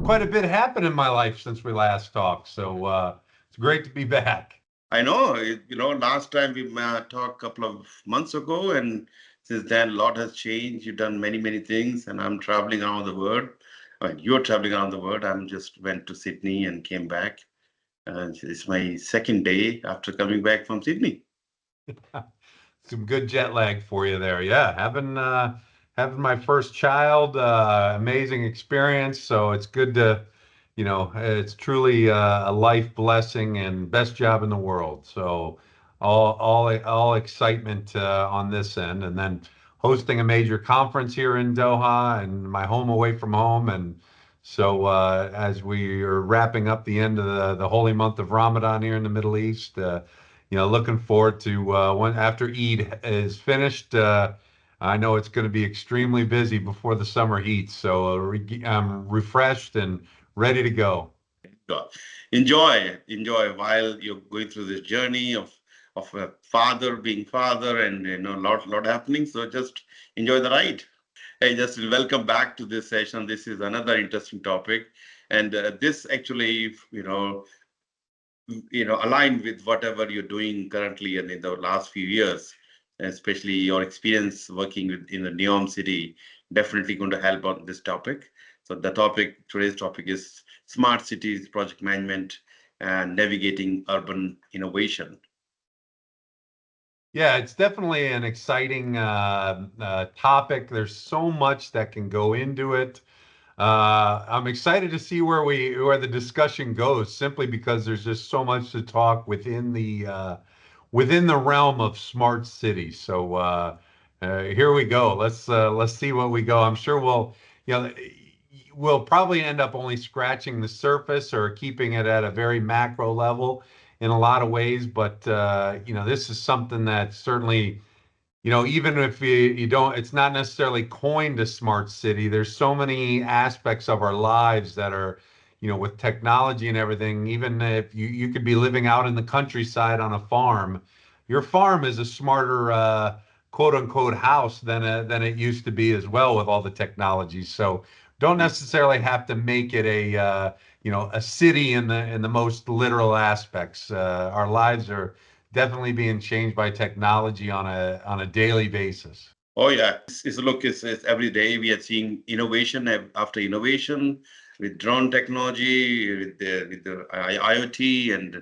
quite a bit happened in my life since we last talked. So it's great to be back. I know, last time we talked a couple of months ago, and since then, a lot has changed. You've done many, many things, and I'm traveling around the world. I mean, you're traveling around the world. I'm just went to Sydney and came back. It's my second day after coming back from Sydney. Some good jet lag for you there. Yeah, having my first child, amazing experience. So it's good to, it's truly a life blessing and best job in the world. So all excitement on this end, and then hosting a major conference here in Doha and my home away from home. And so as we are wrapping up the end of the holy month of Ramadan here in the Middle East. Looking forward to after Eid is finished. I know it's going to be extremely busy before the summer heat, so I'm refreshed and ready to go. Enjoy while you're going through this journey of a father being father, and lot happening. So just enjoy the ride. Hey, Justin, welcome back to this session. This is another interesting topic, and this actually, aligned with whatever you're doing currently and in the last few years, especially your experience working in the NEOM city, definitely going to help on this topic. So today's topic is smart cities, project management, and navigating urban innovation. Yeah, it's definitely an exciting topic. There's so much that can go into it. I'm excited to see where the discussion goes, simply because there's just so much to talk within the realm of smart cities. So here we go. Let's see what we go. I'm sure we'll probably end up only scratching the surface or keeping it at a very macro level in a lot of ways. But this is something that certainly, even if you don't, it's not necessarily coined a smart city. There's so many aspects of our lives that are, with technology and everything. Even if you could be living out in the countryside on a farm, your farm is a smarter, quote unquote, house than it used to be as well with all the technology. So don't necessarily have to make it a city in the most literal aspects. Our lives are definitely being changed by technology on a daily basis. Oh yeah, it's every day we are seeing innovation after innovation with drone technology, with the IoT, and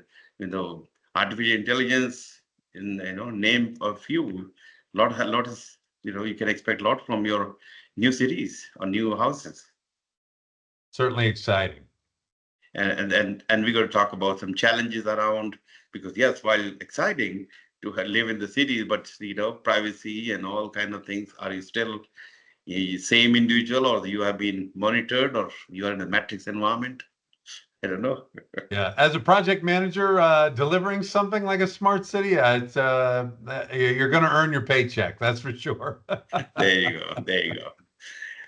artificial intelligence. In name a few, lot is you can expect a lot from your new cities or new houses. Certainly exciting. And we're going to talk about some challenges around, because yes, while exciting to live in the city, but privacy and all kind of things, are you still a same individual, or you have been monitored, or you are in a matrix environment? I don't know. Yeah, as a project manager, delivering something like a smart city, you're going to earn your paycheck. That's for sure. There you go.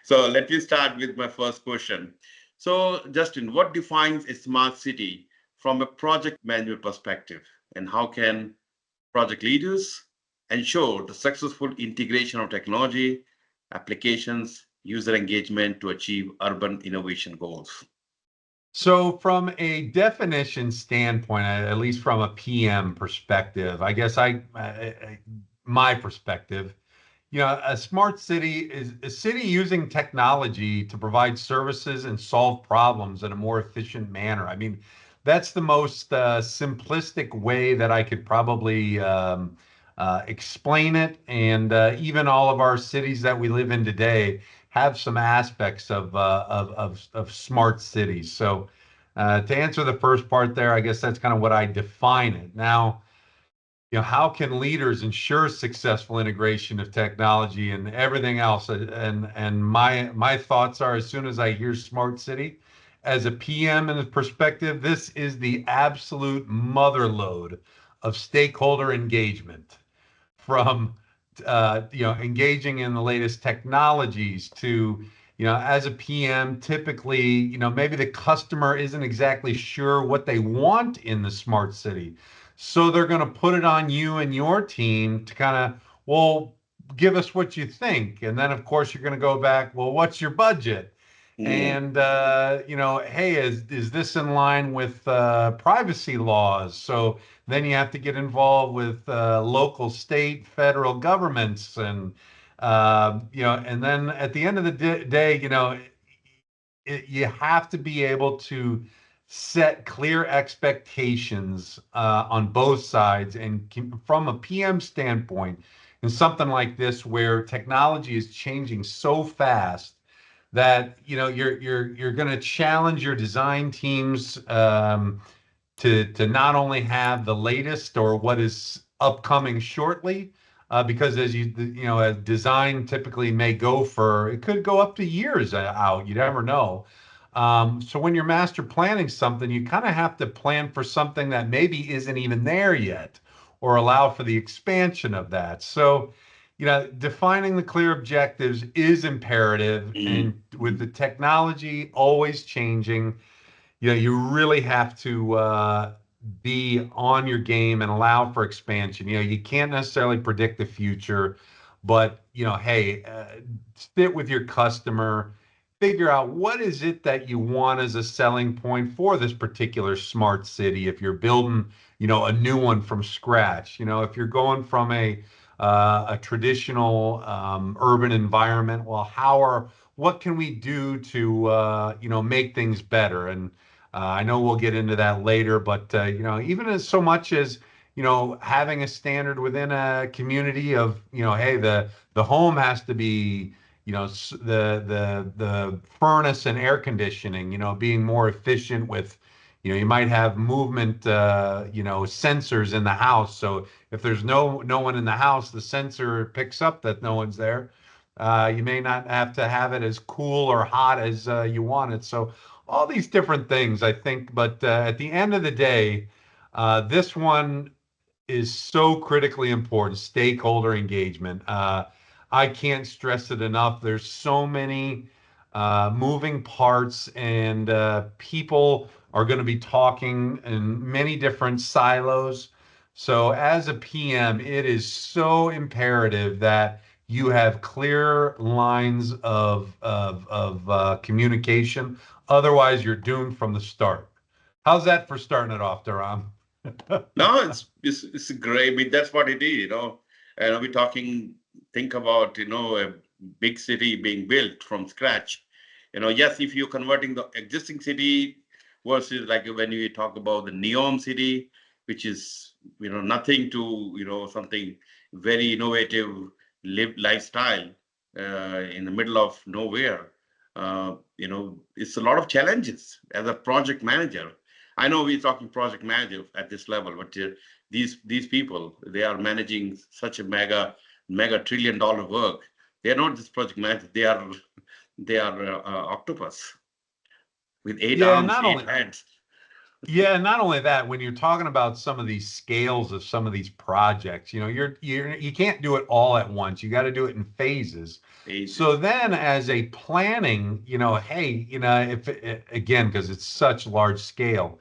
So let me start with my first question. So, Justin, what defines a smart city from a project management perspective, and how can project leaders ensure the successful integration of technology, applications, user engagement to achieve urban innovation goals? So, from a definition standpoint, at least from a PM perspective, I guess my perspective, a smart city is a city using technology to provide services and solve problems in a more efficient manner. I mean, that's the most simplistic way that I could probably explain it. And even all of our cities that we live in today have some aspects of smart cities. So to answer the first part there, I guess that's kind of what I define it. Now, how can leaders ensure successful integration of technology and everything else? And my thoughts are, as soon as I hear smart city, as a PM in the perspective, this is the absolute mother lode of stakeholder engagement, from engaging in the latest technologies to, as a PM, typically, maybe the customer isn't exactly sure what they want in the smart city. So they're going to put it on you and your team to kind of, well, give us what you think. And then, of course, you're going to go back, well, what's your budget? Mm. And hey, is this in line with privacy laws? So then you have to get involved with local, state, federal governments, and and then at the end of the day, you have to be able to set clear expectations on both sides. And from a PM standpoint, in something like this, where technology is changing so fast that you're going to challenge your design teams to not only have the latest or what is upcoming shortly, because as design typically may go for, it could go up to years out. You never know. So when you're master planning something, you kind of have to plan for something that maybe isn't even there yet, or allow for the expansion of that. So, defining the clear objectives is imperative, Mm. and with the technology always changing, you really have to be on your game and allow for expansion. You can't necessarily predict the future, but hey, sit with your customer, figure out what is it that you want as a selling point for this particular smart city. If you're building, a new one from scratch, if you're going from a traditional urban environment, well, what can we do to make things better? And I know we'll get into that later, but even as so much as having a standard within a community of hey, the home has to be the furnace and air conditioning, being more efficient with you might have movement sensors in the house, so if there's no one in the house, the sensor picks up that no one's there. You may not have to have it as cool or hot as you want it. So all these different things, I think. But at the end of the day, this one is so critically important, stakeholder engagement. I can't stress it enough. There's so many moving parts, and people are going to be talking in many different silos. So as a PM, it is so imperative that you have clear lines of communication. Otherwise, you're doomed from the start. How's that for starting it off, Dharam? No, it's great. I mean, that's what it is, And we're talking, think about, a big city being built from scratch. Yes, if you're converting the existing city versus like when you talk about the NEOM city, which is, nothing to, something very innovative lifestyle in the middle of nowhere. It's a lot of challenges as a project manager. I know we're talking project manager at this level, but these people, they are managing such a mega trillion-dollar work. They are not just project managers. They are octopus with eight Yeah, arms, not eight only heads. Yeah, not only that, when you're talking about some of these scales of some of these projects, you can't do it all at once. You got to do it in phases. So Ages. then as a planning, hey, if again, because it's such large scale,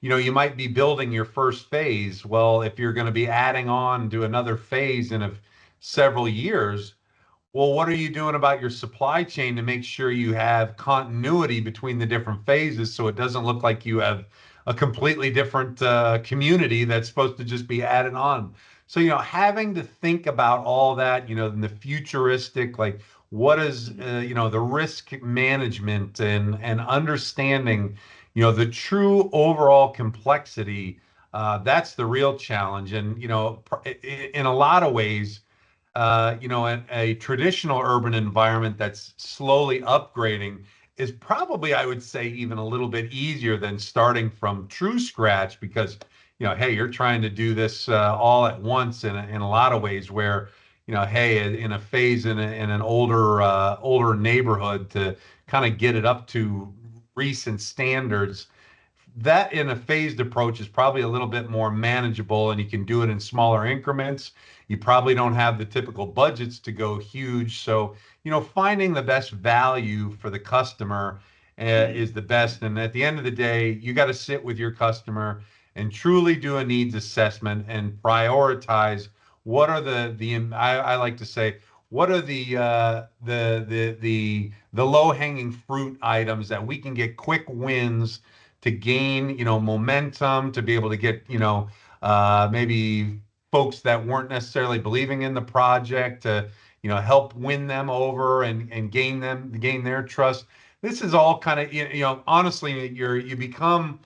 you might be building your first phase. Well, if you're going to be adding on to another phase in several years, well, what are you doing about your supply chain to make sure you have continuity between the different phases, so it doesn't look like you have a completely different community that's supposed to just be added on? So, having to think about all that, in the futuristic, like what is, the risk management and understanding, the true overall complexity, that's the real challenge. And, in a lot of ways, a traditional urban environment that's slowly upgrading is probably, I would say, even a little bit easier than starting from true scratch, because, hey, you're trying to do this all at once in a lot of ways, where, hey, in a phase in an older neighborhood, to kind of get it up to recent standards, that in a phased approach is probably a little bit more manageable, and you can do it in smaller increments. You probably don't have the typical budgets to go huge. So, finding the best value for the customer is the best. And at the end of the day, you got to sit with your customer and truly do a needs assessment and prioritize what are I like to say, what are the low-hanging fruit items that we can get quick wins to gain, momentum, to be able to get, maybe folks that weren't necessarily believing in the project to, help win them over and gain their trust. This is all kind of, honestly, you become,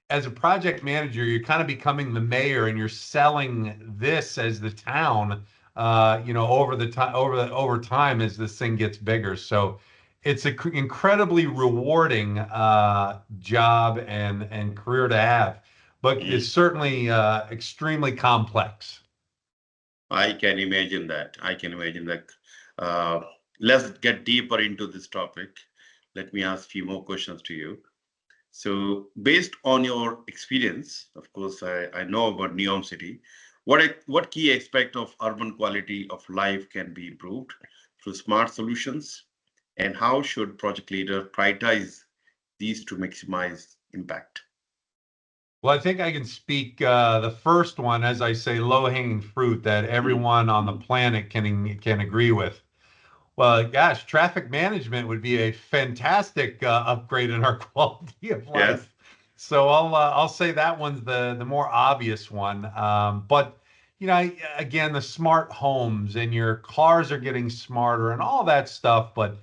as a project manager, you're kind of becoming the mayor, and you're selling this as the town, over time as this thing gets bigger. So it's an incredibly rewarding job and career to have, but it's Mm. certainly extremely complex. I can imagine that. I can imagine that. Uh, let's get deeper into this topic. Let me ask a few more questions to you. So, based on your experience, of course, I know about NEOM City. What key aspect of urban quality of life can be improved through smart solutions, and how should project leaders prioritize these to maximize impact? Well, I think I can speak the first one, as I say, low-hanging fruit that Mm. everyone on the planet can agree with. Well, gosh, traffic management would be a fantastic upgrade in our quality of Yes. life. So I'll say that one's the more obvious one. But again, the smart homes and your cars are getting smarter and all that stuff. But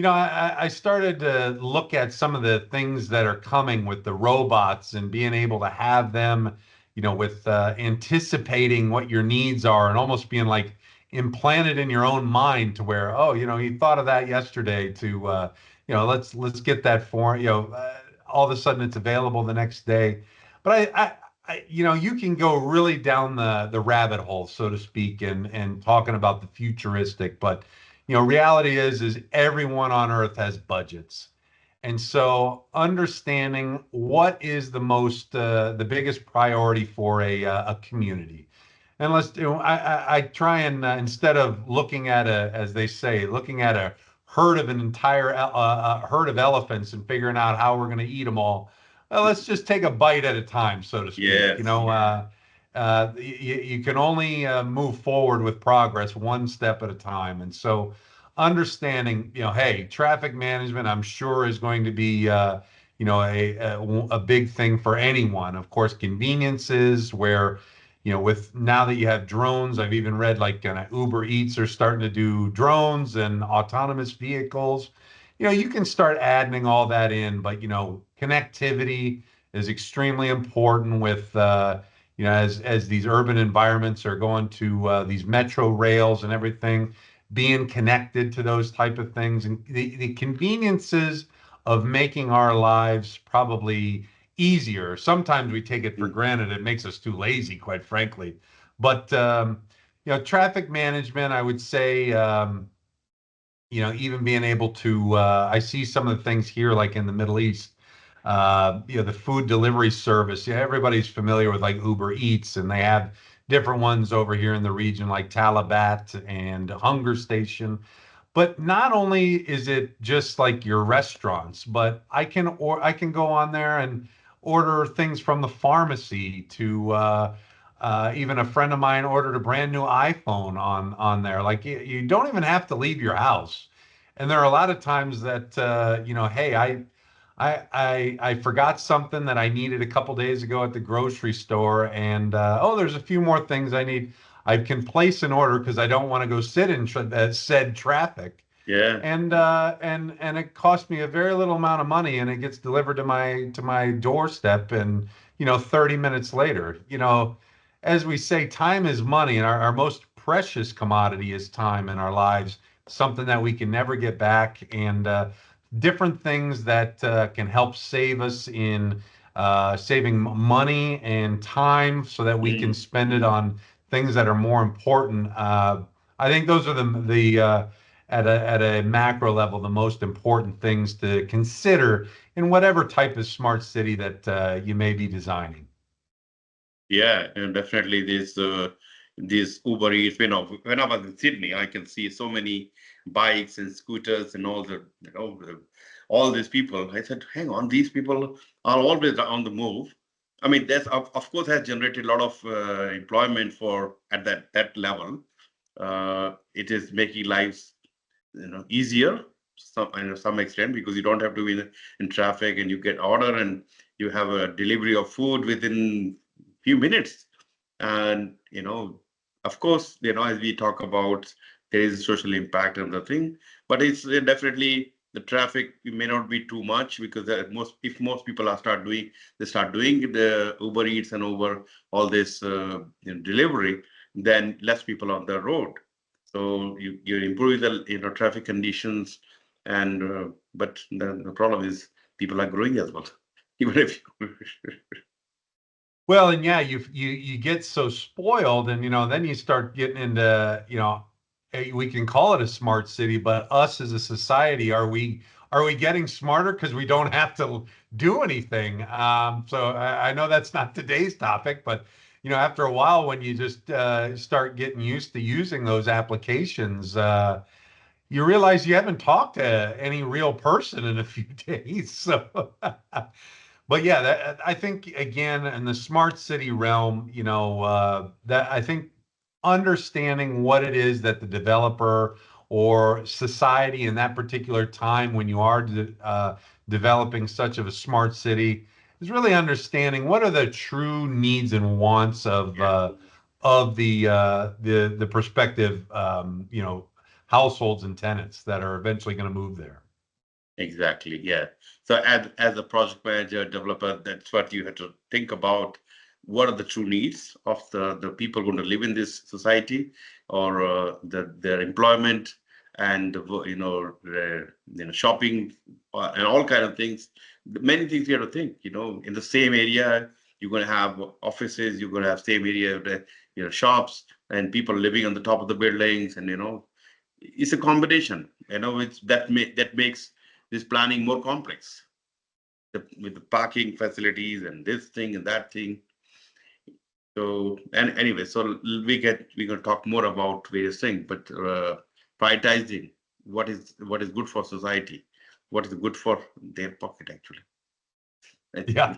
I started to look at some of the things that are coming with the robots and being able to have them, with anticipating what your needs are and almost being like implanted in your own mind to where, oh, you thought of that yesterday to, let's get that for, all of a sudden it's available the next day. But you can go really down the rabbit hole, so to speak, and talking about the futuristic, but reality is everyone on earth has budgets. And so understanding what is the biggest priority for a community. And I try and instead of looking at as they say, looking at a herd of an entire herd of elephants and figuring out how we're going to eat them all. Well, let's just take a bite at a time, so to speak. Yes. You can only move forward with progress one step at a time. And so understanding, hey, traffic management, I'm sure is going to be, a big thing for anyone. Of course, conveniences where, with now that you have drones, I've even read like Uber Eats are starting to do drones and autonomous vehicles. You can start adding all that in, but, connectivity is extremely important with, as these urban environments are going to these metro rails and everything, being connected to those type of things and the conveniences of making our lives probably easier. Sometimes we take it for Mm. granted. It makes us too lazy, quite frankly. But traffic management, I would say, even being able to, I see some of the things here, like in the Middle East, the food delivery service. Yeah, everybody's familiar with like Uber Eats, and they have different ones over here in the region, like Talabat and Hunger Station. But not only is it just like your restaurants, but I can go on there and order things from the pharmacy to even a friend of mine ordered a brand new iPhone on there. Like you don't even have to leave your house. And there are a lot of times that hey, I forgot something that I needed a couple days ago at the grocery store, and oh, there's a few more things I need. I can place an order because I don't want to go sit in said traffic, Yeah. and it cost me a very little amount of money, and it gets delivered to my doorstep, and 30 minutes later. As we say, time is money, and our most precious commodity is time in our lives, something that we can never get back, and different things that can help save us in saving money and time so that we can Mm. spend it on things that are more important. I think those are the at a macro level, the most important things to consider in whatever type of smart city that you may be designing. Yeah, and definitely this Uber Eats. When I was in Sydney, I can see so many bikes and scooters and all these people. I said, hang on, these people are always on the move. I mean, that's of course has generated a lot of employment for at that level. It is making lives, easier some extent, because you don't have to be in traffic, and you get order and you have a delivery of food within few minutes. And of course, as we talk about, there is social impact and the thing, but it's definitely the traffic may not be too much, because if most people they start doing the Uber Eats and over all this delivery, then less people on the road. So you're improving the traffic conditions, and but the problem is people are growing as well. Even if Well, and yeah, you get so spoiled, and then you start getting into, we can call it a smart city, but us as a society, are we getting smarter because we don't have to do anything? So I know that's not today's topic, but after a while, when you just start getting used to using those applications, you realize you haven't talked to any real person in a few days. So but yeah, I think again in the smart city realm, that I think understanding what it is that the developer or society in that particular time when you are developing such of a smart city is really understanding what are the true needs and wants of the prospective households and tenants that are eventually going to move there. Exactly, yeah. So as a project manager, developer, that's what you have to think about. What are the true needs of the people going to live in this society, or their employment, and shopping, and all kind of things. Many things you have to think. In the same area, you're going to have offices. You're going to have same area, shops, and people living on the top of the buildings, and it's a combination. That makes this planning more complex, with the parking facilities and this thing and that thing. So, and anyway, so we're going to talk more about various things, but prioritizing what is good for society, what is good for their pocket, actually. Yeah.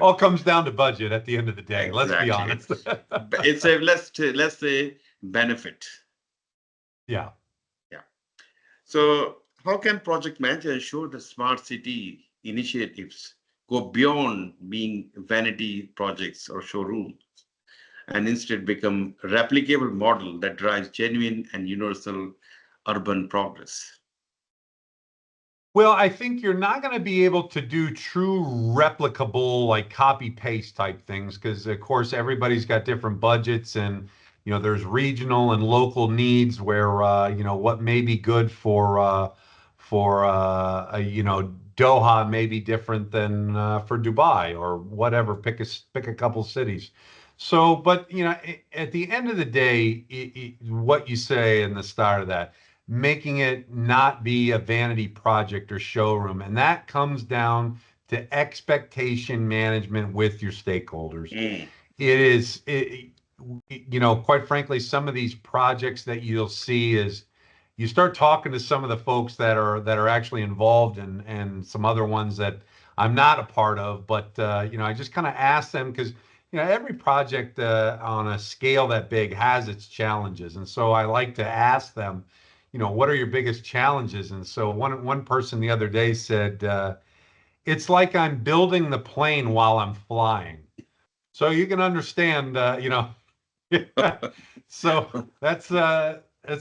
All comes down to budget at the end of the day. Let's be Exactly. honest. It's a let's say benefit. Yeah. Yeah. So, how can project managers ensure that smart city initiatives go beyond being vanity projects or showrooms, and instead become a replicable model that drives genuine and universal urban progress? Well, I think you're not going to be able to do true replicable, like copy paste type things, because of course everybody's got different budgets, and there's regional and local needs where what may be good for Doha may be different than for Dubai or whatever. Pick a couple cities. So, but at the end of the day, what you say in the start of that, making it not be a vanity project or showroom. And that comes down to expectation management with your stakeholders. Mm. It is, quite frankly, some of these projects that you'll see is you start talking to some of the folks that are actually involved, and some other ones that I'm not a part of, but I just kind of ask them because every project on a scale that big has its challenges, and so I like to ask them, what are your biggest challenges? And so one person the other day said, it's like I'm building the plane while I'm flying. So you can understand, so that's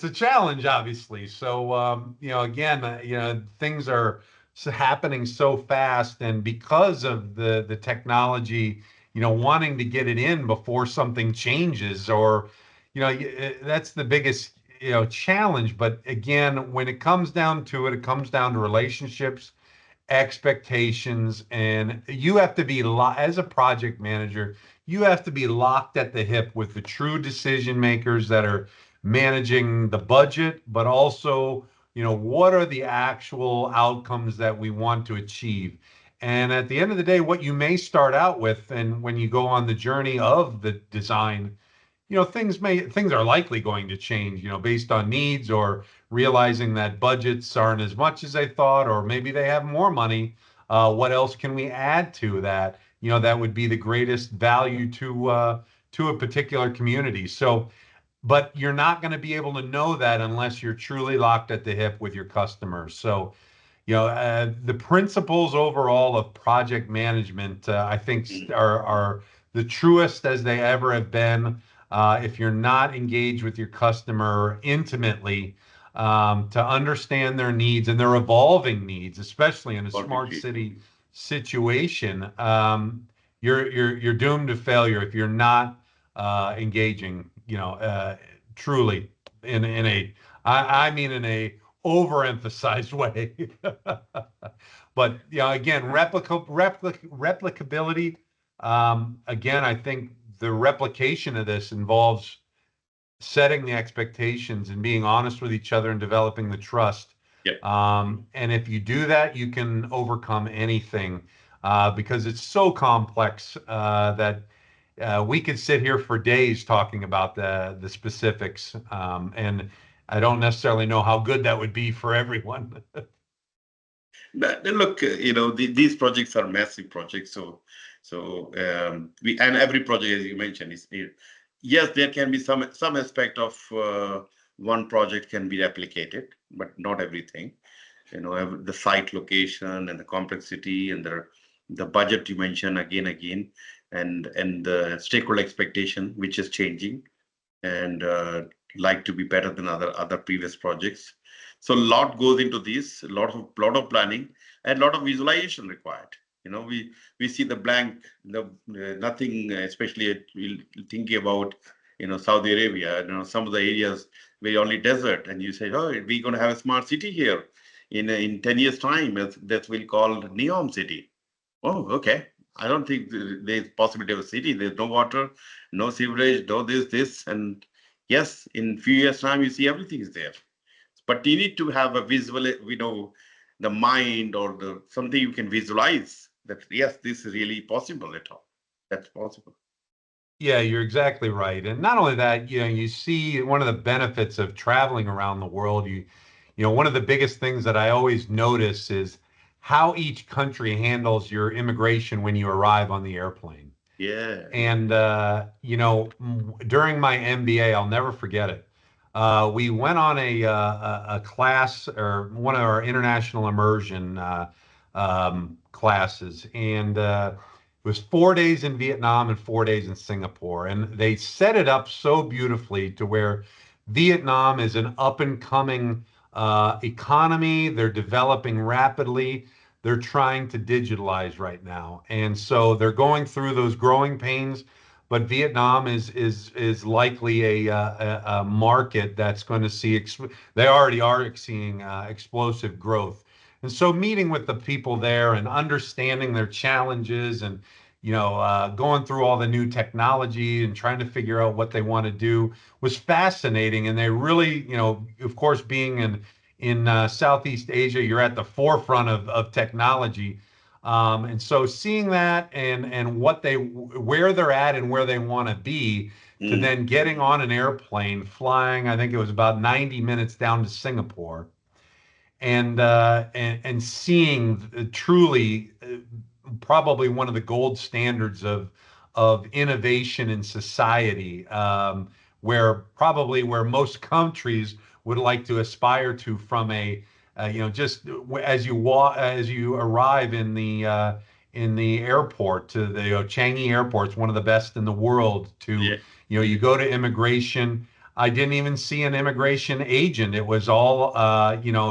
a challenge, obviously. So again, things are happening so fast, and because of the technology, wanting to get it in before something changes, or that's the biggest challenge. But again, when it comes down to it, it comes down to relationships, expectations, and you have to be as a project manager, you have to be locked at the hip with the true decision makers that are managing the budget, but also what are the actual outcomes that we want to achieve. And at the end of the day, what you may start out with, and when you go on the journey of the design, things are likely going to change, based on needs, or realizing that budgets aren't as much as they thought, or maybe they have more money. What else can we add to that? That would be the greatest value to a particular community. So, but you're not going to be able to know that unless you're truly locked at the hip with your customers. So, the principles overall of project management, I think, Mm. are the truest as they ever have been. If you're not engaged with your customer intimately, to understand their needs and their evolving needs, especially in a smart Completely. city situation, you're doomed to failure if you're not engaging, truly in a, I mean, in a overemphasized way. But again, replicability. Again, I think the replication of this involves setting the expectations and being honest with each other and developing the trust. Yeah. And if you do that, you can overcome anything, because it's so complex, that we could sit here for days talking about the specifics, and I don't necessarily know how good that would be for everyone. But look, these projects are massive projects. We and every project, as you mentioned, yes, there can be some aspect of one project can be replicated, but not everything. The site location and the complexity and the budget you mentioned again, and the stakeholder expectation, which is changing, and like to be better than other previous projects. So a lot goes into this, a lot of planning and a lot of visualization required. We see the blank, nothing, especially thinking about Saudi Arabia. Some of the areas where only desert, and you say, oh, we're going to have a smart city here in 10 years time. That will call NEOM city. Oh, okay. I don't think there's possibility of a city. There's no water, no sewerage, no this, and yes, in few years' time, you see everything is there. But you need to have a visual, the mind or the something you can visualize that yes, this is really possible at all. That's possible. Yeah, you're exactly right. And not only that, you see one of the benefits of traveling around the world. One of the biggest things that I always notice is how each country handles your immigration when you arrive on the airplane. Yeah. And, during my MBA, I'll never forget it. We went on a class, or one of our international immersion classes, and it was 4 days in Vietnam and 4 days in Singapore. And they set it up so beautifully to where Vietnam is an up and coming economy. They're developing rapidly. They're trying to digitalize right now. And so they're going through those growing pains. But Vietnam is likely a market that's going to see, they already are seeing explosive growth. And so meeting with the people there and understanding their challenges, and going through all the new technology and trying to figure out what they want to do was fascinating. And they really, of course, being in Southeast Asia, you're at the forefront of technology. And so seeing that, and where they're at and where they want to be, to Mm. then getting on an airplane, flying, I think it was about 90 minutes down to Singapore, and seeing truly, probably one of the gold standards of innovation in society, where most countries would like to aspire to, from a just as you arrive in the airport, to the Changi Airport. It's one of the best in the world. To Yeah. you go to immigration. I didn't even see an immigration agent. It was all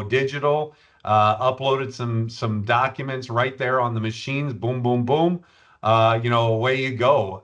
digital. Uploaded some documents right there on the machines. Boom, boom, boom. Away you go.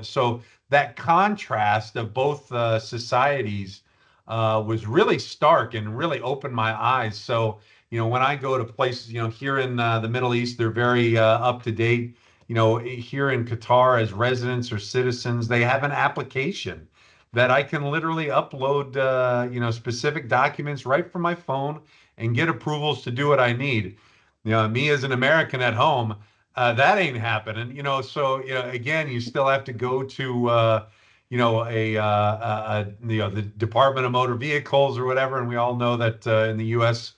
So that contrast of both societies was really stark and really opened my eyes. So when I go to places, here in the Middle East, they're very up to date. Here in Qatar, as residents or citizens, they have an application that I can literally upload, specific documents right from my phone and get approvals to do what I need. Me as an American at home, that ain't happening. So again, you still have to go to the Department of Motor Vehicles or whatever, and we all know that in the U.S.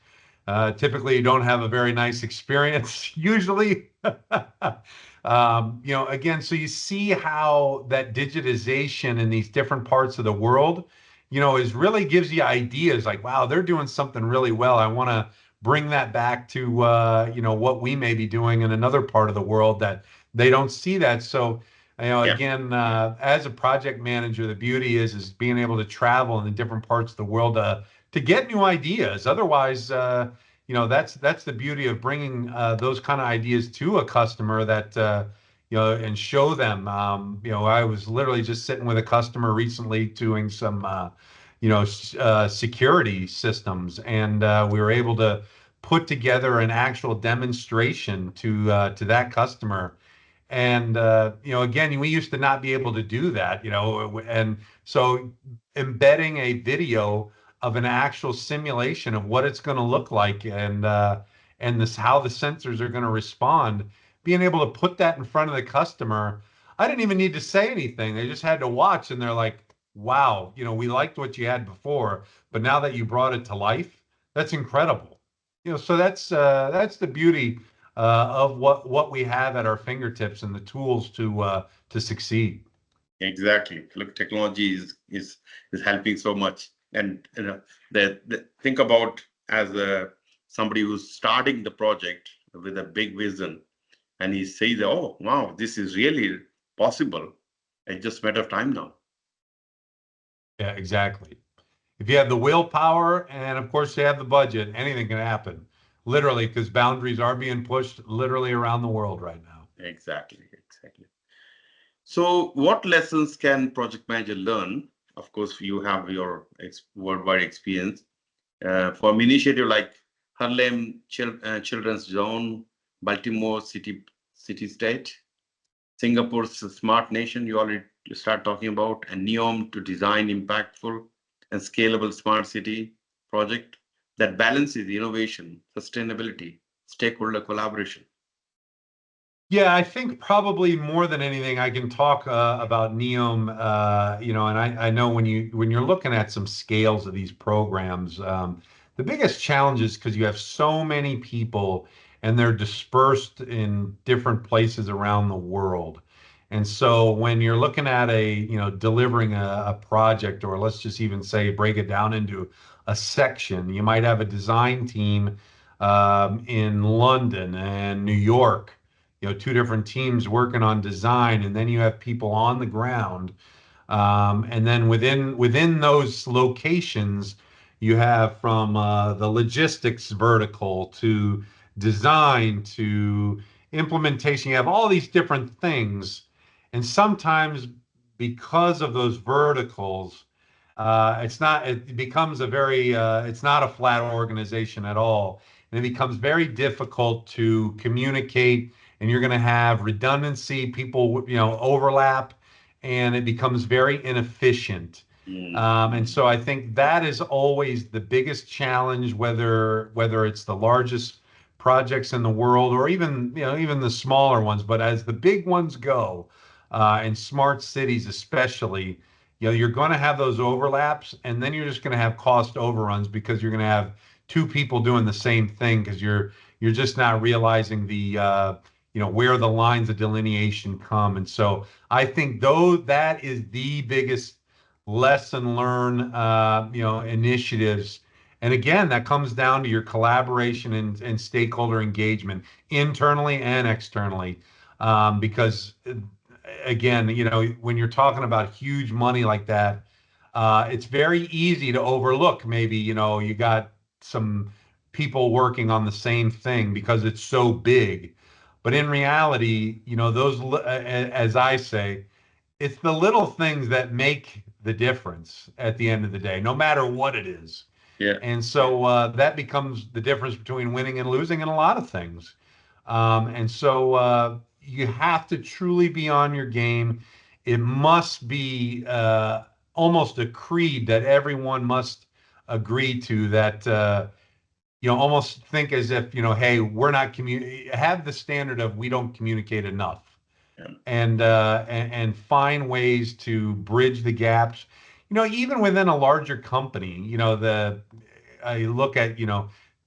Typically, you don't have a very nice experience, usually. Again, so you see how that digitization in these different parts of the world, is really gives you ideas like, wow, they're doing something really well. I want to bring that back to, what we may be doing in another part of the world that they don't see that. So, Yeah, again, as a project manager, the beauty is being able to travel in the different parts of the world to get new ideas. Otherwise, that's the beauty of bringing those kind of ideas to a customer that and show them. I was literally just sitting with a customer recently doing some security systems, and we were able to put together an actual demonstration to that customer. And again, we used to not be able to do that, and so embedding a video of an actual simulation of what it's going to look like, and this how the sensors are going to respond, being able to put that in front of the customer. I didn't even need to say anything. They just had to watch, and they're like, wow, we liked what you had before, but now that you brought it to life, that's incredible. So that's the beauty of what we have at our fingertips and the tools to succeed. exactly. Look, technology is helping so much, and think about as somebody who's starting the project with a big vision, and he says, "Oh, wow, this is really possible. It's just a matter of time now." Yeah, exactly. If you have the willpower and of course you have the budget, anything can happen. Literally, because boundaries are being pushed literally around the world right now. Exactly, exactly. So, what lessons can project manager learn? Of course, you have your worldwide experience from initiative like Harlem Children's Zone, Baltimore City State, Singapore's Smart Nation. You already start talking about, and NEOM to design impactful and scalable smart city project that balances innovation, sustainability, stakeholder collaboration. Yeah, I think probably more than anything, I can talk about NEOM. And I know when you're looking at some scales of these programs, the biggest challenge is because you have so many people and they're dispersed in different places around the world. And so when you're looking at delivering a project, or let's just even say break it down into a section, you might have a design team in London and New York, two different teams working on design, and then you have people on the ground, and then within those locations, you have from the logistics vertical to design to implementation. You have all these different things, and sometimes because of those verticals, it becomes it's not a flat organization at all, and it becomes very difficult to communicate, and you're going to have redundancy, people, overlap, and it becomes very inefficient. Mm. And so I think that is always the biggest challenge, whether it's the largest projects in the world or even the smaller ones. But as the big ones go, in smart cities especially, you're going to have those overlaps, and then you're just going to have cost overruns because you're going to have two people doing the same thing because you're just not realizing where the lines of delineation come. And so I think though that is the biggest lesson learned, initiatives. And again, that comes down to your collaboration and stakeholder engagement internally and externally. Because again, when you're talking about huge money like that, it's very easy to overlook. Maybe, you got some people working on the same thing because it's so big. But in reality, as I say, it's the little things that make the difference at the end of the day, no matter what it is. Yeah. And so that becomes the difference between winning and losing in a lot of things. And so you have to truly be on your game. It must be almost a creed that everyone must agree to, that almost think as if, hey, we're not have the standard of we don't communicate enough, Yeah. and find ways to bridge the gaps. Even within a larger company, I look at,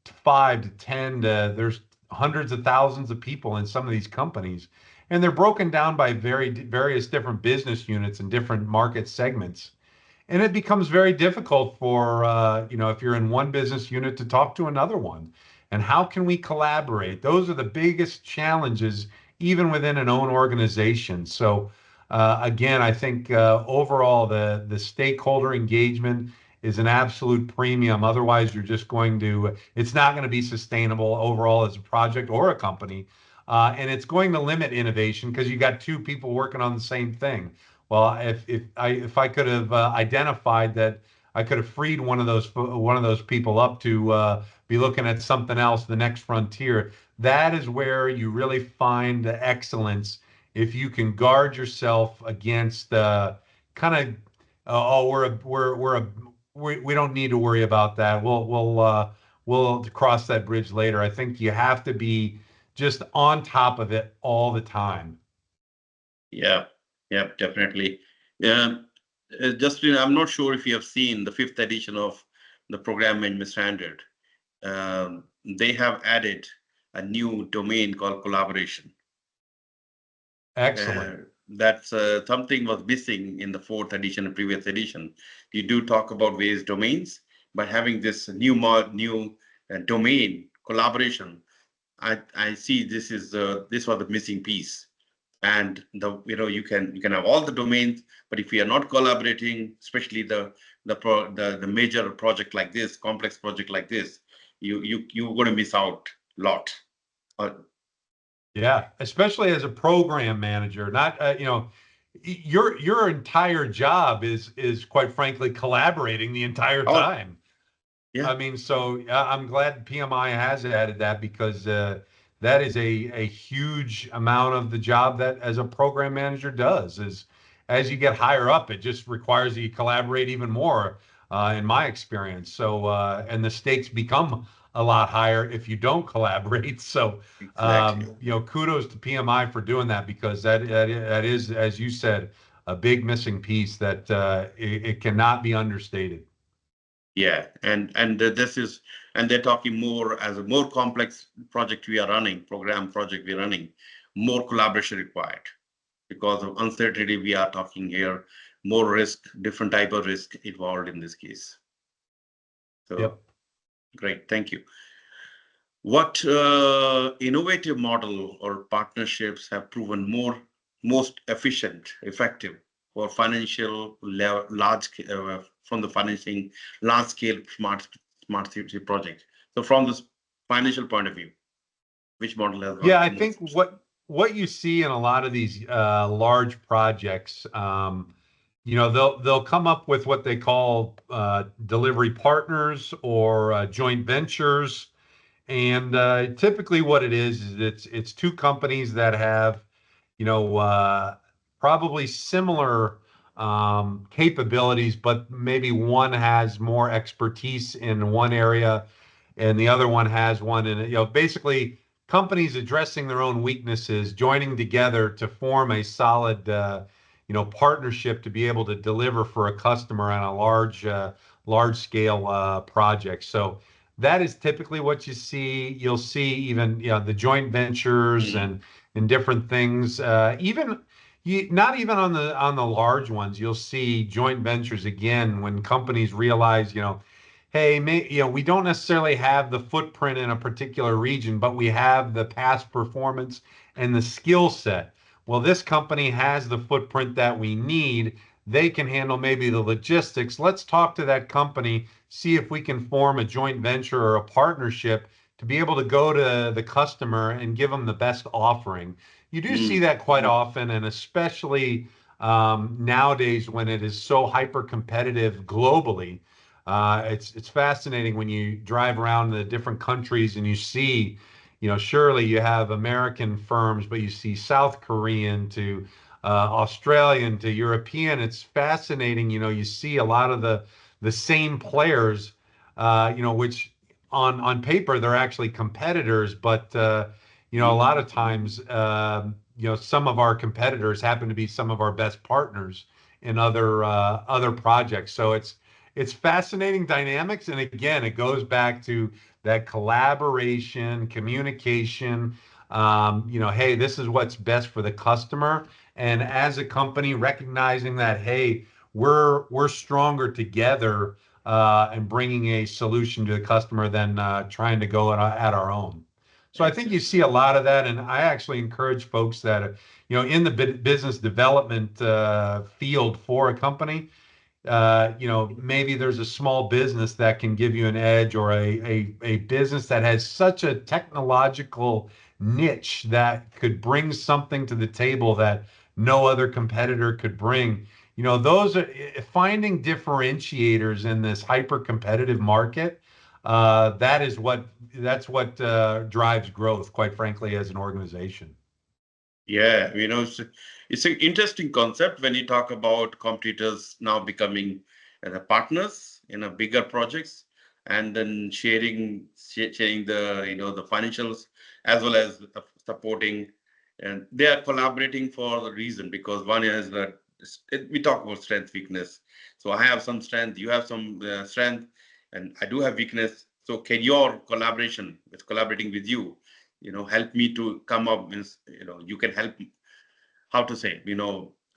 5 to 10 to there's hundreds of thousands of people in some of these companies, and they're broken down by various different business units and different market segments. And it becomes very difficult for, if you're in one business unit to talk to another one. And how can we collaborate? Those are the biggest challenges, even within an own organization. So, again, I think overall the stakeholder engagement is an absolute premium. Otherwise, it's not going to be sustainable overall as a project or a company. And it's going to limit innovation because you got two people working on the same thing. Well, if I could have identified that, I could have freed one of those people up to be looking at something else, the next frontier. That is where you really find the excellence. If you can guard yourself against kind of, oh, we don't need to worry about that. We'll cross that bridge later. I think you have to be just on top of it all the time. Yeah, yeah, definitely. Yeah, Justin, I'm not sure if you have seen the fifth edition of the Program Management Standard. They have added a new domain called collaboration. Excellent. That's something was missing in the fourth edition and previous edition. You do talk about various domains, but having this new domain collaboration, I see this was the missing piece. And you can have all the domains, but if we are not collaborating, especially the major project like this, complex project like this, you're going to miss out a lot. Yeah, especially as a program manager, not your entire job is quite frankly collaborating the entire Oh, time. yeah, I mean, so I'm glad PMI has added that because that is a huge amount of the job that as a program manager does. Is as you get higher up, it just requires you collaborate even more, in my experience. So and the stakes become a lot higher if you don't collaborate. So exactly. kudos to PMI for doing that because that is, as you said, a big missing piece that it cannot be understated. Yeah, and this is, and they're talking more as a more complex project we are running, program project we're running, more collaboration required because of uncertainty. We are talking here more risk, different type of risk involved in this case. So Yep. great, thank you. What innovative model or partnerships have proven most efficient, effective for from the financing large scale smart city project? So from this financial point of view, which model has Yeah, worked I think most? what you see in a lot of these large projects, they'll come up with what they call delivery partners or joint ventures, and typically what it is it's two companies that have, probably similar capabilities, but maybe one has more expertise in one area and the other one has one in it. Basically companies addressing their own weaknesses, joining together to form a solid, partnership to be able to deliver for a customer on a large scale project. So that is typically what you see. You'll see even, the joint ventures Mm, and different things. Not even on the large ones, you'll see joint ventures again when companies realize, hey, we don't necessarily have the footprint in a particular region, but we have the past performance and the skill set. Well, this company has the footprint that we need. They can handle maybe the logistics. Let's talk to that company, see if we can form a joint venture or a partnership to be able to go to the customer and give them the best offering. You do see mm, that quite often, and especially nowadays when it is so hyper competitive globally. It's fascinating when you drive around the different countries and you see, surely you have American firms, but you see South Korean to Australian to European. It's fascinating. You see a lot of the same players, which on paper they're actually competitors, but a mm. lot of times, some of our competitors happen to be some of our best partners in other projects. So it's fascinating dynamics, and again, it goes back to that collaboration, communication, hey, this is what's best for the customer. And as a company, recognizing that, hey, we're stronger together and bringing a solution to the customer than trying to go at our own. So I think you see a lot of that, and I actually encourage folks that, in the business development field for a company, maybe there's a small business that can give you an edge, or a business that has such a technological niche that could bring something to the table that no other competitor could bring. Those are finding differentiators in this hyper competitive market. That's what drives growth, quite frankly, as an organization. Yeah, it's an interesting concept when you talk about competitors now becoming partners in a bigger projects, and then sharing the the financials as well as supporting, and they are collaborating for the reason, because one is that we talk about strength weakness. So I have some strength, you have some strength, and I do have weakness. So can your collaborating with you, help me to come up with, you can help, how to say,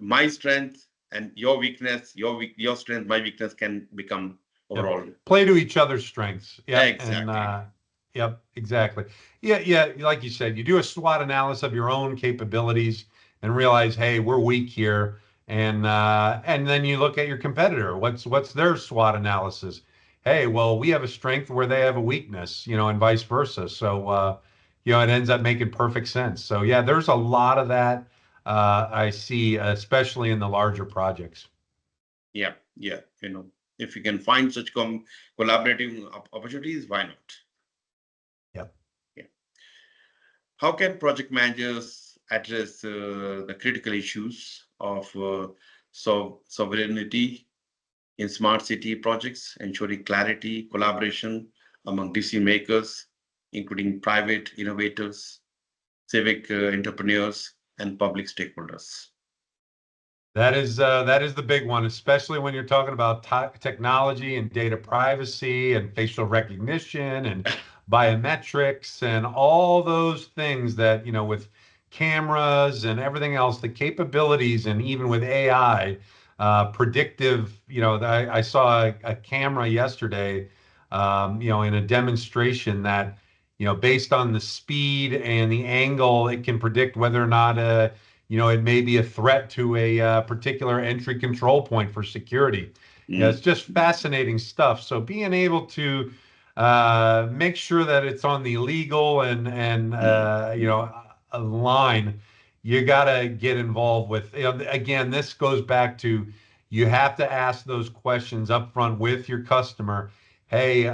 my strength and your weakness, your strength, my weakness can become Yep. overall. Play to each other's strengths. Yep. And Exactly. yep, exactly. Yeah, yeah. Like you said, you do a SWOT analysis of your own capabilities and realize, hey, we're weak here. And then you look at your competitor. What's their SWOT analysis? Hey, well, we have a strength where they have a weakness, and vice versa. So it ends up making perfect sense. So yeah, there's a lot of that I see, especially in the larger projects. Yeah, yeah. If you can find such collaborative opportunities, why not? Yep. Yeah. How can project managers address the critical issues of sovereignty in smart city projects, ensuring clarity, collaboration among decision makers, including private innovators, civic entrepreneurs, and public stakeholders? That is the big one, especially when you're talking about technology and data privacy and facial recognition and biometrics and all those things that, with cameras and everything else, the capabilities, and even with AI, predictive, I saw a camera yesterday, in a demonstration that, based on the speed and the angle, it can predict whether or not it may be a threat to a particular entry control point for security. It's Mm, just fascinating stuff. So being able to make sure that it's on the legal and mm, a line, you got to get involved with. Again, this goes back to, you have to ask those questions up front with your customer. Hey,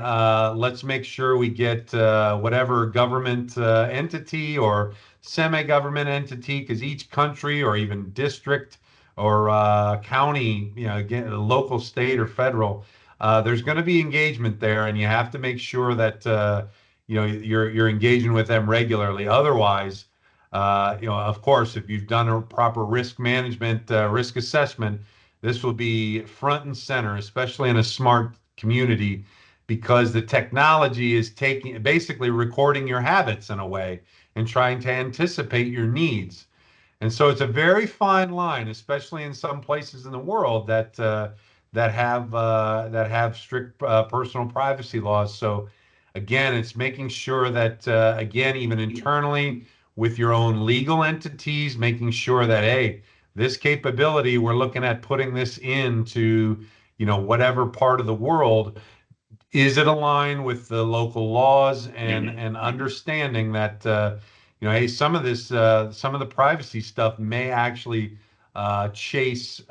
let's make sure we get whatever government entity or semi-government entity, because each country or even district or county, again, local, state, or federal, there's going to be engagement there, and you have to make sure that you're engaging with them regularly. Otherwise, of course, if you've done a proper risk management, risk assessment, this will be front and center, especially in a smart community, because the technology is taking, basically recording your habits in a way and trying to anticipate your needs. And so it's a very fine line, especially in some places in the world that have strict personal privacy laws. So again, it's making sure that again, even internally with your own legal entities, making sure that, hey, this capability, we're looking at putting this into whatever part of the world, is it aligned with the local laws, and mhm, and understanding that hey, some of the privacy stuff may actually chase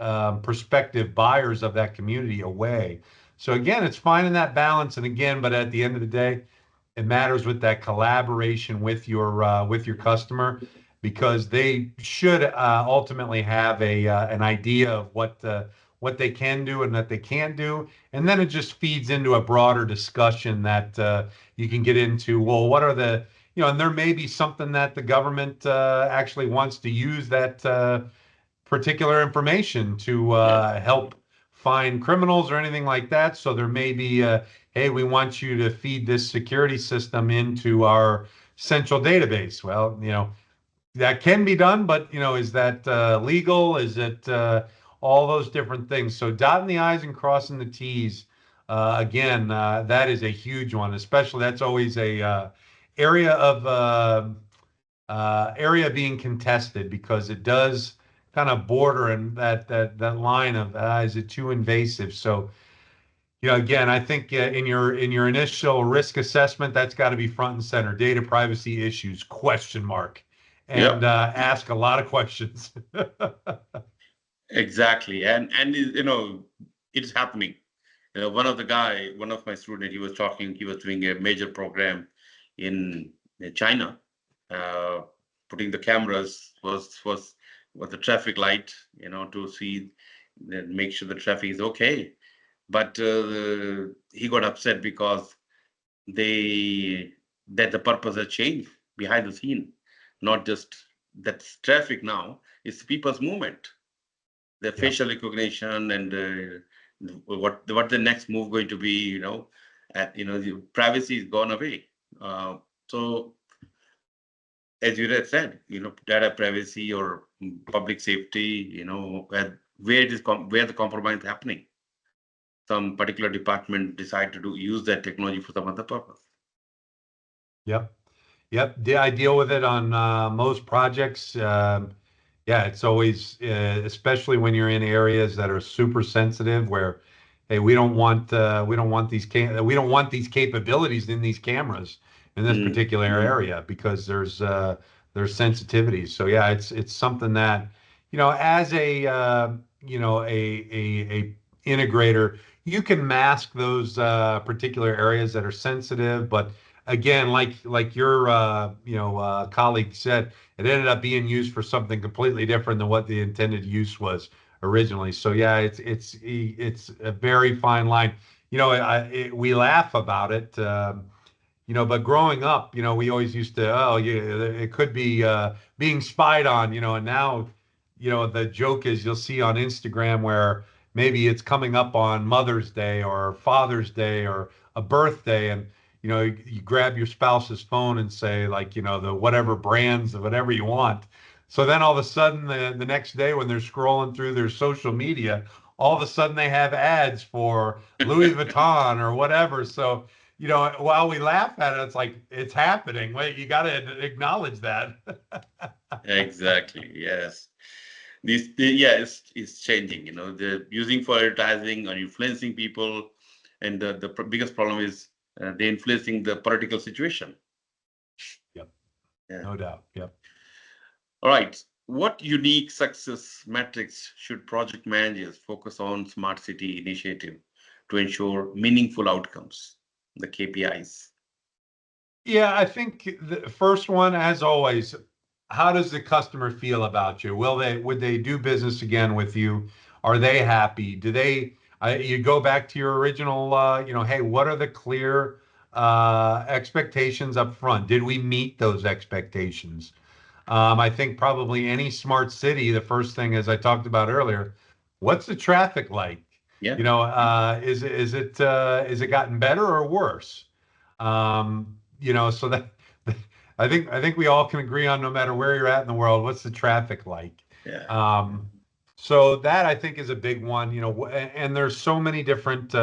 prospective buyers of that community away. So again, it's finding that balance, and again, but at the end of the day, it matters with that collaboration with your customer, because they should ultimately have a an idea of what they can do and that they can't do, and then it just feeds into a broader discussion that you can get into. Well, what are the and there may be something that the government actually wants to use that particular information to yeah. help find criminals or anything like that. So there may be, hey, we want you to feed this security system into our central database. Well, that can be done, but is that legal? Is it all those different things? So dotting the I's and crossing the T's, again, that is a huge one. Especially that's always a area of area being contested because it does kind of border in that line of is it too invasive? So again, I think in your initial risk assessment, that's got to be front and center. Data privacy issues, question mark, Yeah, and ask a lot of questions. exactly. And it's happening. One of my students, he was doing a major program in China, uh, putting the cameras was the traffic light, to see, make sure the traffic is okay. But he got upset because they that the purpose has changed behind the scene, not just that's traffic now, it's people's movement, the Yeah. facial recognition, and what the next move going to be, the privacy is gone away. So as you had said, data privacy or public safety, where it is where the compromise is happening. Some particular department decide to use that technology for some other purpose. Yep. Yep. I deal with it on most projects. Yeah, it's always, especially when you're in areas that are super sensitive, where, hey, we don't want these capabilities in these cameras in this Mm. particular area because there's sensitivities. So yeah, it's something that, as a integrator, you can mask those particular areas that are sensitive, but again, like your colleague said, it ended up being used for something completely different than what the intended use was originally. So yeah, it's a very fine line. We laugh about it, but growing up, we always used to, oh yeah, it could be being spied on, and now, the joke is you'll see on Instagram where maybe it's coming up on Mother's Day or Father's Day or a birthday, and you grab your spouse's phone and say, like, the whatever brands of whatever you want. So then all of a sudden the next day when they're scrolling through their social media, all of a sudden they have ads for Louis Vuitton or whatever. So while we laugh at it, it's like it's happening. Wait, you got to acknowledge that. Exactly. Yes. Yeah, it's changing. They're using for advertising or influencing people, and the biggest problem is they're influencing the political situation. Yep, Yeah. no doubt. Yep. All right. What unique success metrics should project managers focus on smart city initiative to ensure meaningful outcomes? The KPIs. Yeah, I think the first one, as always, how does the customer feel about you? Would they do business again with you? Are they happy? Do they, you go back to your original, hey, what are the clear expectations up front? Did we meet those expectations? I think probably any smart city, the first thing, as I talked about earlier, what's the traffic like? Yeah. Is it gotten better or worse? So that I think we all can agree on, no matter where you're at in the world, what's the traffic like? Yeah. So that I think is a big one, and there's so many different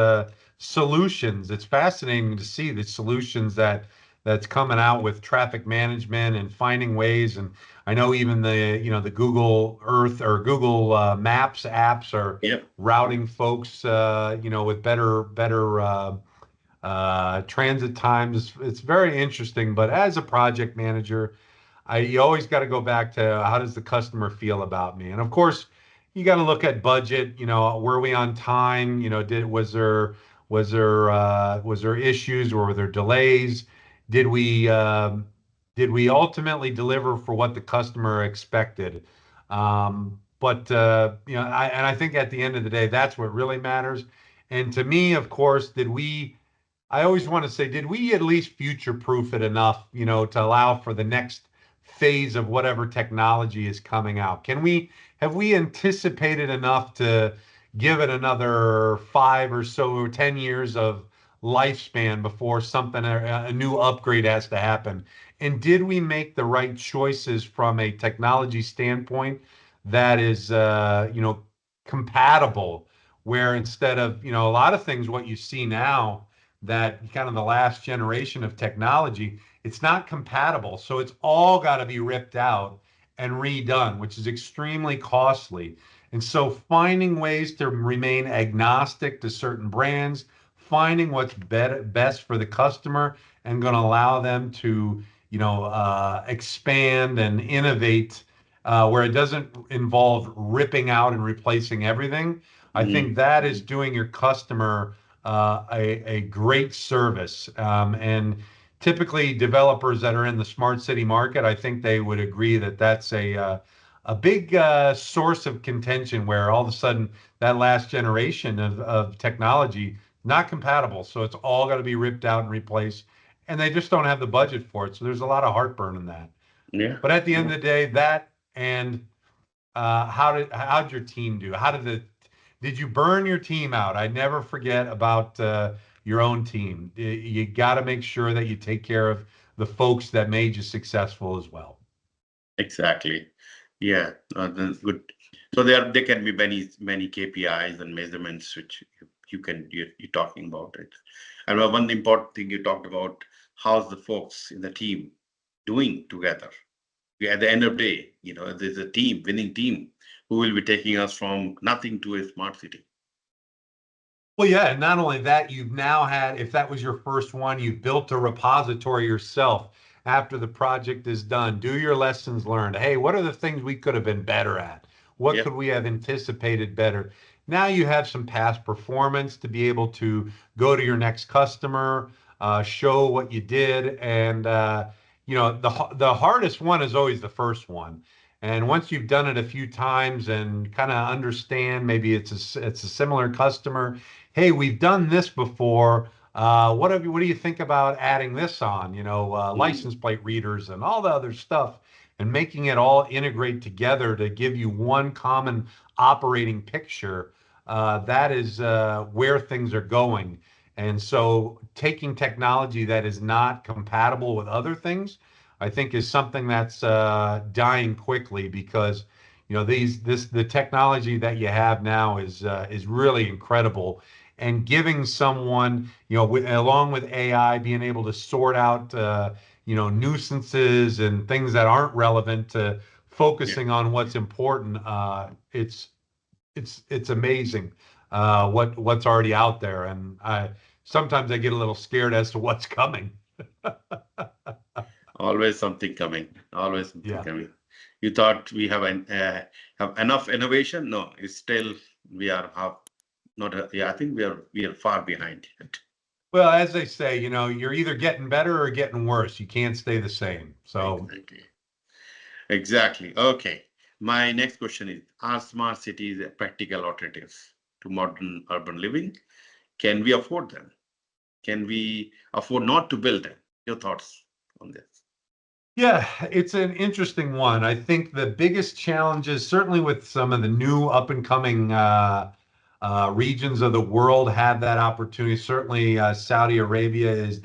solutions. It's fascinating to see the solutions that's coming out with traffic management and finding ways. And I know even the Google Earth or Google Maps apps are Yep. routing folks, with better transit times. It's very interesting. But as a project manager, you always got to go back to how does the customer feel about me? And of course, you got to look at budget. Were we on time? Was there issues or were there delays? Did we did we ultimately deliver for what the customer expected? But I think at the end of the day, that's what really matters. And to me, of course, I always want to say, did we at least future-proof it enough, to allow for the next phase of whatever technology is coming out? Have we anticipated enough to give it another 5 or so or 10 years of lifespan before something, a new upgrade has to happen? And did we make the right choices from a technology standpoint that is, compatible? Where instead of, a lot of things, what you see now, that kind of the last generation of technology, it's not compatible. So it's all got to be ripped out and redone, which is extremely costly. And so finding ways to remain agnostic to certain brands, finding what's best for the customer and going to allow them to, expand and innovate, where it doesn't involve ripping out and replacing everything. I think that is doing your customer a great service. And typically, developers that are in the smart city market, I think they would agree that that's a big source of contention, where all of a sudden that last generation of technology not compatible. So it's all got to be ripped out and replaced, and they just don't have the budget for it. So there's a lot of heartburn in that. Yeah. But at the end of the day, that and how'd your team do? Did you burn your team out? I never forget about your own team. You got to make sure that you take care of the folks that made you successful as well. Exactly. Yeah, that's good. So there can be many KPIs and measurements which you're talking about it. And one important thing you talked about, how's the folks in the team doing together? At the end of the day, there's a team, winning team, who will be taking us from nothing to a smart city. Well, yeah, and not only that, you've now had, if that was your first one, you've built a repository yourself after the project is done. Do your lessons learned. Hey, what are the things we could have been better at? What Yep. could we have anticipated better? Now you have some past performance to be able to go to your next customer, show what you did, and the hardest one is always the first one. And once you've done it a few times and kind of understand, maybe it's a similar customer. Hey, we've done this before. What do you think about adding this on? Mm. License plate readers and all the other stuff, and making it all integrate together to give you one common operating picture. That is where things are going. And so, taking technology that is not compatible with other things, I think, is something that's dying quickly, because the technology that you have now is really incredible, and giving someone, along with AI, being able to sort out nuisances and things that aren't relevant, to Yeah. focusing on what's important. It's amazing what's already out there, and I sometimes I get a little scared as to what's coming. Always something coming. Always something Yeah. coming. You thought we have enough innovation? No, it's still we are have not. Yeah, I think we are far behind yet. Well, as they say, you're either getting better or getting worse. You can't stay the same. So, Exactly. Exactly. Okay. My next question is: are smart cities a practical alternatives to modern urban living? Can we afford them? Can we afford not to build them? Your thoughts on this? yeah, it's an interesting one. I think the biggest challenges, certainly with some of the new up and coming regions of the world, have that opportunity. Certainly, Saudi Arabia is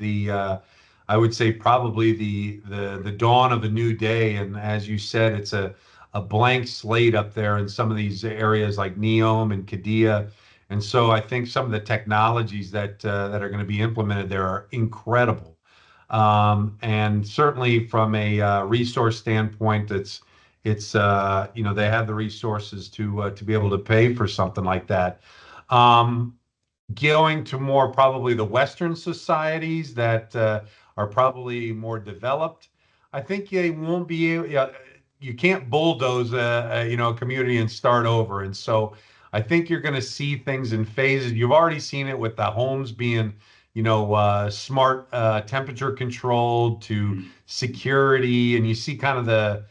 I would say, probably the dawn of a new day. And as you said, it's a blank slate up there in some of these areas like NEOM and Qiddiya. And so I think some of the technologies that are going to be implemented there are incredible. And certainly from a resource standpoint, they have the resources to be able to pay for something like that. Um, Going to more probably the Western societies that are probably more developed, I think they won't be able. You can't bulldoze a community and start over. And so I think you're going to see things in phases. You've already seen it with the homes being, smart, temperature controlled, to Mm. security, and you see kind of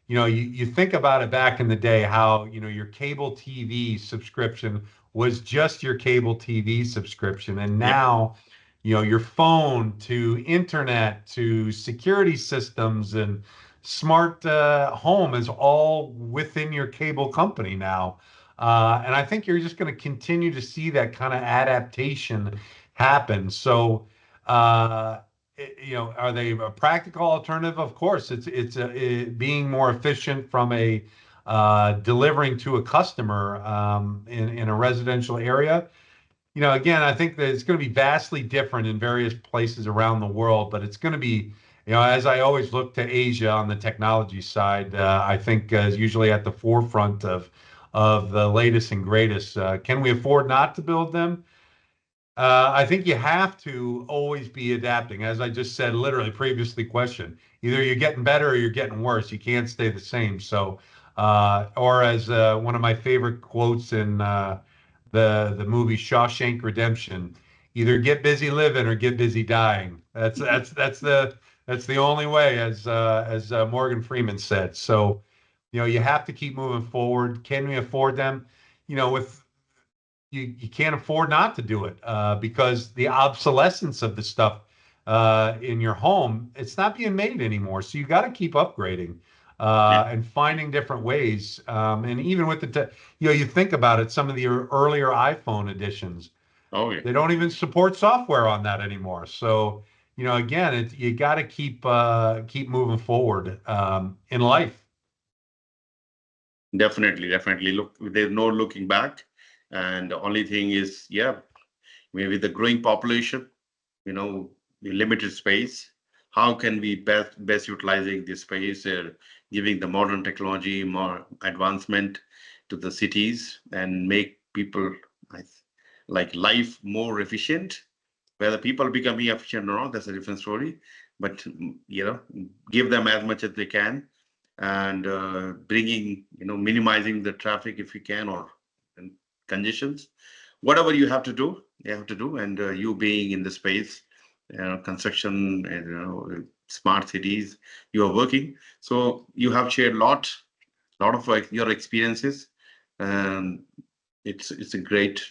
you think about it back in the day, how your cable TV subscription was just your cable TV subscription. And Yep. now, your phone to internet to security systems and smart home is all within your cable company now. And I think you're just going to continue to see that kind of adaptation happen. So, are they a practical alternative? Of course, it's being more efficient from a delivering to a customer in a residential area. Again, I think that it's going to be vastly different in various places around the world, but it's going to be, as I always look to Asia on the technology side, I think is usually at the forefront of the latest and greatest. Can we afford not to build them? I think you have to always be adapting. As I just said, literally previously questioned, either you're getting better or you're getting worse. You can't stay the same. So, or as one of my favorite quotes in the movie Shawshank Redemption, either get busy living or get busy dying. That's the only way, as Morgan Freeman said. So, you have to keep moving forward. Can we afford them? With you can't afford not to do it because the obsolescence of the stuff in your home, it's not being made anymore. So you got to keep upgrading Yeah. and finding different ways. And even with you think about it, some of the earlier iPhone editions, Oh, yeah. they don't even support software on that anymore. So, again, you got to keep moving forward in life. Definitely, definitely. Look, there's no looking back. And the only thing is, yeah, maybe the growing population, the limited space. How can we best utilizing this space, giving the modern technology more advancement to the cities and make people like life more efficient? Whether people becoming efficient or not, that's a different story. But give them as much as they can, and bringing, minimizing the traffic if you can, or congestions. Whatever you have to do, and you being in the space, construction, and smart cities, you are working. So you have shared lot of your experiences, and it's a great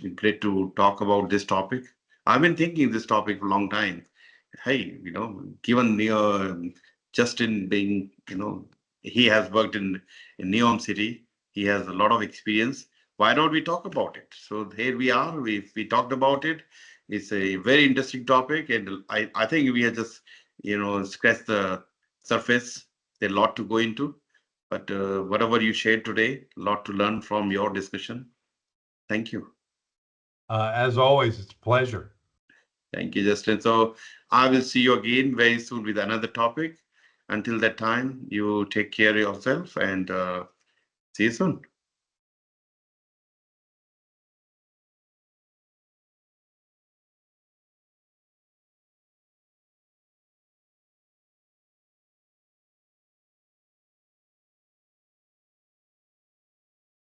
to talk about this topic. I've been thinking this topic for a long time. Hey, given Justin being, he has worked in NEOM city, he has a lot of experience. Why don't we talk about it? So here we are. We talked about it. It's a very interesting topic, and I think we have just scratched the surface. There's a lot to go into, but whatever you shared today, a lot to learn from your discussion. Thank you. As always, it's a pleasure. Thank you, Justin. So I will see you again very soon with another topic. Until that time, you take care of yourself, and see you soon.